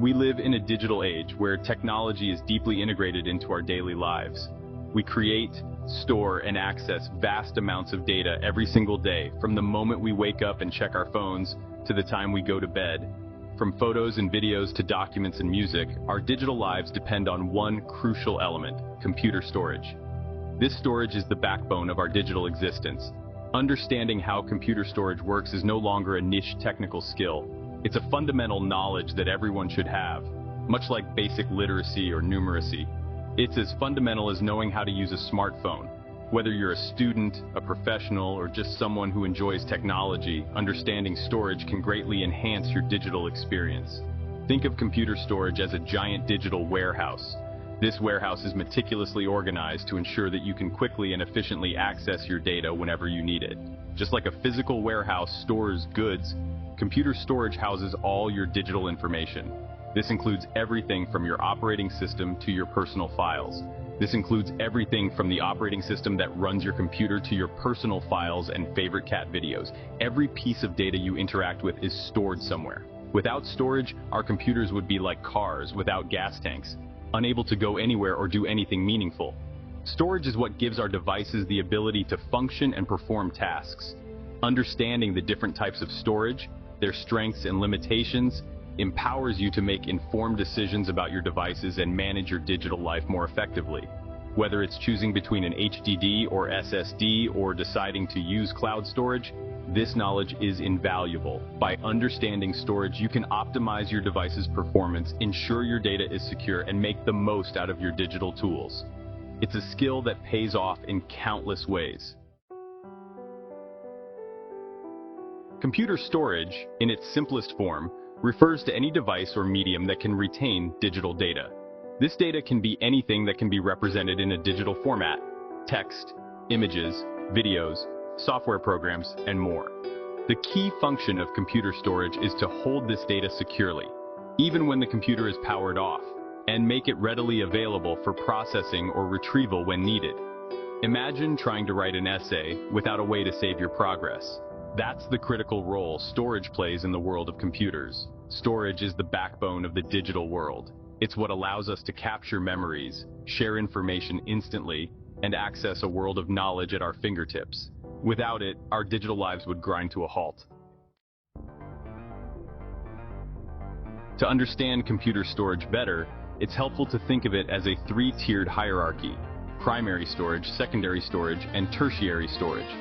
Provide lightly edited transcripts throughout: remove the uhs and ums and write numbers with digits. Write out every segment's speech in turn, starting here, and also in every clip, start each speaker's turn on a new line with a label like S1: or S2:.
S1: We live in a digital age where technology is deeply integrated into our daily lives. We create, store, and access vast amounts of data every single day, from the moment we wake up and check our phones to the time we go to bed. From photos and videos to documents and music, our digital lives depend on one crucial element: computer storage. This storage is the backbone of our digital existence. Understanding how computer storage works is no longer a niche technical skill. It's a fundamental knowledge that everyone should have, much like basic literacy or numeracy. It's as fundamental as knowing how to use a smartphone. Whether you're a student, a professional, or just someone who enjoys technology, understanding storage can greatly enhance your digital experience. Think of computer storage as a giant digital warehouse. This warehouse is meticulously organized to ensure that you can quickly and efficiently access your data whenever you need it. Just like a physical warehouse stores goods, computer storage houses all your digital information. This includes everything from your operating system to your personal files. This includes everything from the operating system that runs your computer to your personal files and favorite cat videos. Every piece of data you interact with is stored somewhere. Without storage, our computers would be like cars without gas tanks, unable to go anywhere or do anything meaningful. Storage is what gives our devices the ability to function and perform tasks. Understanding the different types of storage, their strengths and limitations, empowers you to make informed decisions about your devices and manage your digital life more effectively. Whether it's choosing between an HDD or SSD or deciding to use cloud storage, this knowledge is invaluable. By understanding storage, you can optimize your device's performance, ensure your data is secure, and make the most out of your digital tools. It's a skill that pays off in countless ways. Computer storage, in its simplest form, refers to any device or medium that can retain digital data. This data can be anything that can be represented in a digital format: text, images, videos, software programs, and more. The key function of computer storage is to hold this data securely, even when the computer is powered off, and make it readily available for processing or retrieval when needed. Imagine trying to write an essay without a way to save your progress. That's the critical role storage plays in the world of computers. Storage is the backbone of the digital world. It's what allows us to capture memories, share information instantly, and access a world of knowledge at our fingertips. Without it, our digital lives would grind to a halt. To understand computer storage better, it's helpful to think of it as a three-tiered hierarchy: primary storage, secondary storage, and tertiary storage.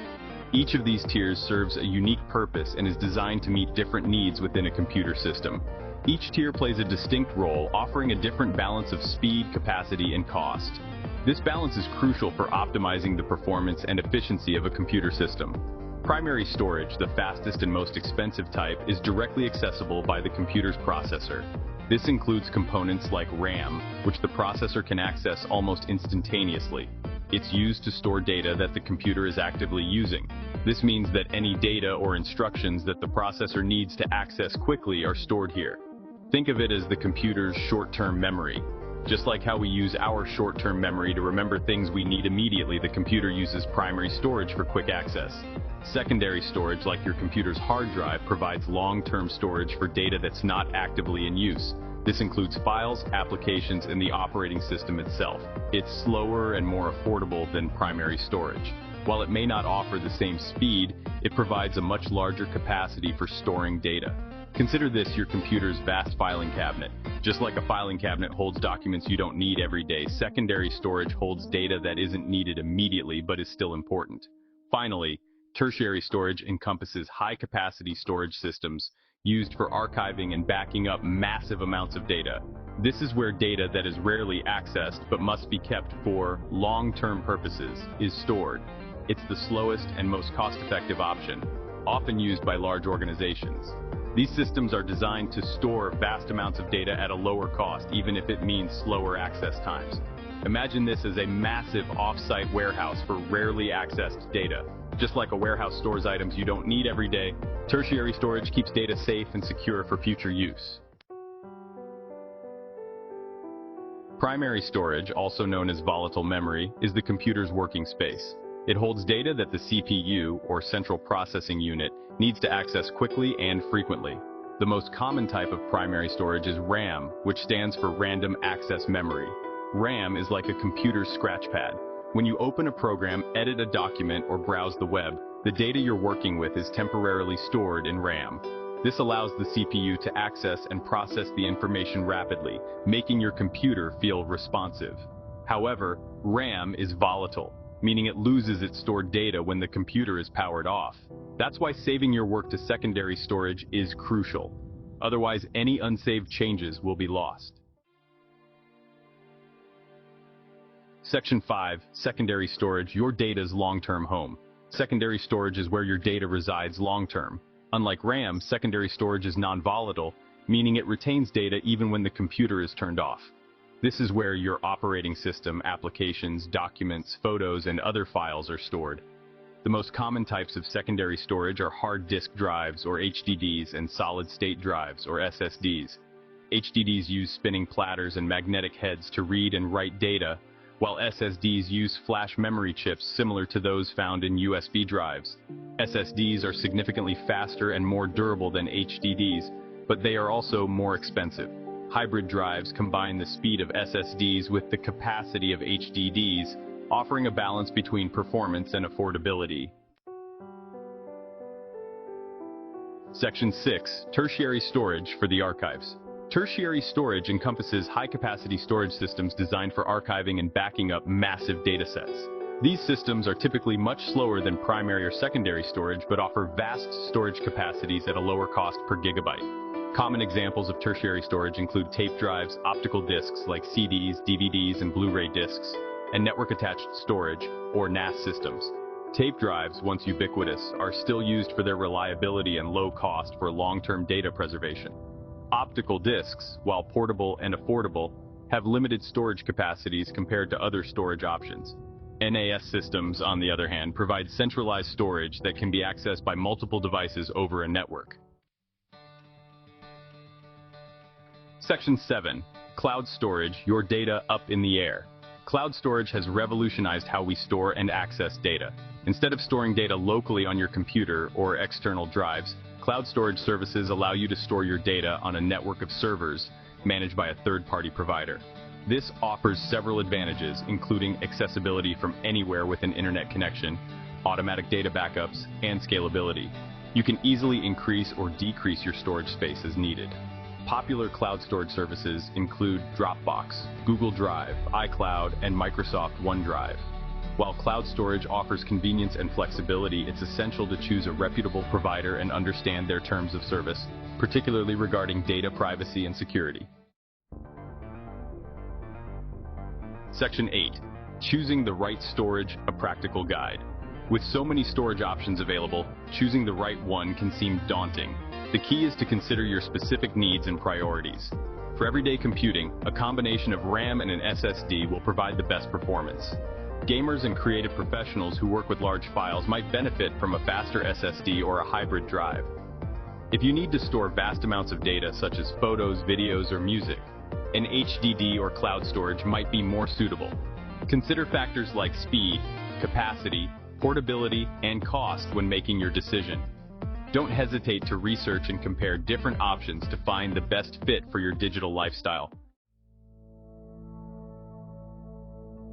S1: Each of these tiers serves a unique purpose and is designed to meet different needs within a computer system. Each tier plays a distinct role, offering a different balance of speed, capacity, and cost. This balance is crucial for optimizing the performance and efficiency of a computer system. Primary storage, the fastest and most expensive type, is directly accessible by the computer's processor. This includes components like RAM, which the processor can access almost instantaneously. It's used to store data that the computer is actively using. This means that any data or instructions that the processor needs to access quickly are stored here. Think of it as the computer's short-term memory. Just like how we use our short-term memory to remember things we need immediately, the computer uses primary storage for quick access. Secondary storage, like your computer's hard drive, provides long-term storage for data that's not actively in use. This includes files, applications, and the operating system itself. It's slower and more affordable than primary storage. While it may not offer the same speed, it provides a much larger capacity for storing data. Consider this your computer's vast filing cabinet. Just like a filing cabinet holds documents you don't need every day, secondary storage holds data that isn't needed immediately but is still important. Finally, tertiary storage encompasses high-capacity storage systems used for archiving and backing up massive amounts of data. This is where data that is rarely accessed but must be kept for long-term purposes is stored. It's the slowest and most cost-effective option, often used by large organizations. These systems are designed to store vast amounts of data at a lower cost, even if it means slower access times. Imagine this as a massive off-site warehouse for rarely accessed data. Just like a warehouse stores items you don't need every day, tertiary storage keeps data safe and secure for future use. Primary storage, also known as volatile memory, is the computer's working space. It holds data that the CPU, or central processing unit, needs to access quickly and frequently. The most common type of primary storage is RAM, which stands for Random Access Memory. RAM is like a computer scratchpad. When you open a program, edit a document, or browse the web, the data you're working with is temporarily stored in RAM. This allows the CPU to access and process the information rapidly, making your computer feel responsive. However, RAM is volatile, meaning it loses its stored data when the computer is powered off. That's why saving your work to secondary storage is crucial. Otherwise, any unsaved changes will be lost. Section 5. Secondary storage, your data's long-term home. Secondary storage is where your data resides long-term. Unlike RAM, secondary storage is non-volatile, meaning it retains data even when the computer is turned off. This is where your operating system, applications, documents, photos, and other files are stored. The most common types of secondary storage are hard disk drives, or HDDs, and solid-state drives, or SSDs. HDDs use spinning platters and magnetic heads to read and write data, while SSDs use flash memory chips similar to those found in USB drives. SSDs are significantly faster and more durable than HDDs, but they are also more expensive. Hybrid drives combine the speed of SSDs with the capacity of HDDs, offering a balance between performance and affordability. Section 6. Tertiary storage for the archives. Tertiary storage encompasses high-capacity storage systems designed for archiving and backing up massive datasets. These systems are typically much slower than primary or secondary storage, but offer vast storage capacities at a lower cost per gigabyte. Common examples of tertiary storage include tape drives, optical discs like CDs, DVDs, and Blu-ray discs, and network-attached storage, or NAS systems. Tape drives, once ubiquitous, are still used for their reliability and low cost for long-term data preservation. Optical discs, while portable and affordable, have limited storage capacities compared to other storage options. NAS systems, on the other hand, provide centralized storage that can be accessed by multiple devices over a network. Section 7. Cloud storage, your data up in the air. Cloud storage has revolutionized how we store and access data. Instead of storing data locally on your computer or external drives, cloud storage services allow you to store your data on a network of servers managed by a third-party provider. This offers several advantages, including accessibility from anywhere with an internet connection, automatic data backups, and scalability. You can easily increase or decrease your storage space as needed. Popular cloud storage services include Dropbox, Google Drive, iCloud, and Microsoft OneDrive. While cloud storage offers convenience and flexibility, it's essential to choose a reputable provider and understand their terms of service, particularly regarding data privacy and security. Section 8. Choosing the right storage, a practical guide. With so many storage options available, choosing the right one can seem daunting. The key is to consider your specific needs and priorities. For everyday computing, a combination of RAM and an SSD will provide the best performance. Gamers and creative professionals who work with large files might benefit from a faster SSD or a hybrid drive. If you need to store vast amounts of data such as photos, videos, or music, an HDD or cloud storage might be more suitable. Consider factors like speed, capacity, portability, and cost when making your decision. Don't hesitate to research and compare different options to find the best fit for your digital lifestyle.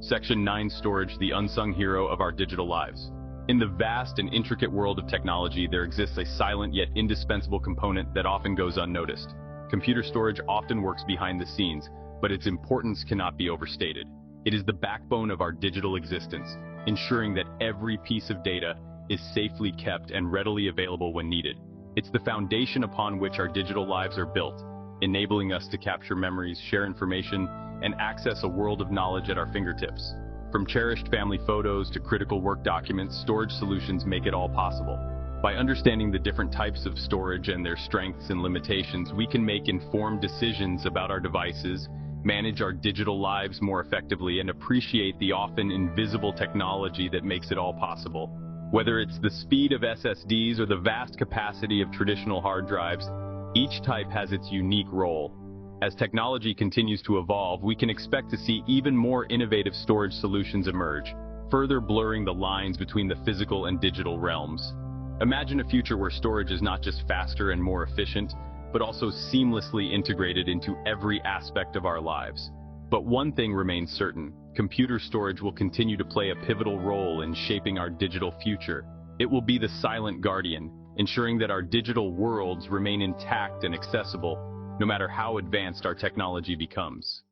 S1: Section 9. Storage, the unsung hero of our digital lives. In the vast and intricate world of technology, there exists a silent yet indispensable component that often goes unnoticed. Computer storage often works behind the scenes, but its importance cannot be overstated. It is the backbone of our digital existence, ensuring that every piece of data is safely kept and readily available when needed. It's the foundation upon which our digital lives are built, enabling us to capture memories, share information, and access a world of knowledge at our fingertips. From cherished family photos to critical work documents, storage solutions make it all possible. By understanding the different types of storage and their strengths and limitations, we can make informed decisions about our devices, manage our digital lives more effectively, and appreciate the often invisible technology that makes it all possible. Whether it's the speed of SSDs or the vast capacity of traditional hard drives, each type has its unique role. As technology continues to evolve, we can expect to see even more innovative storage solutions emerge, further blurring the lines between the physical and digital realms. Imagine a future where storage is not just faster and more efficient, but also seamlessly integrated into every aspect of our lives. But one thing remains certain: computer storage will continue to play a pivotal role in shaping our digital future. It will be the silent guardian, ensuring that our digital worlds remain intact and accessible, no matter how advanced our technology becomes.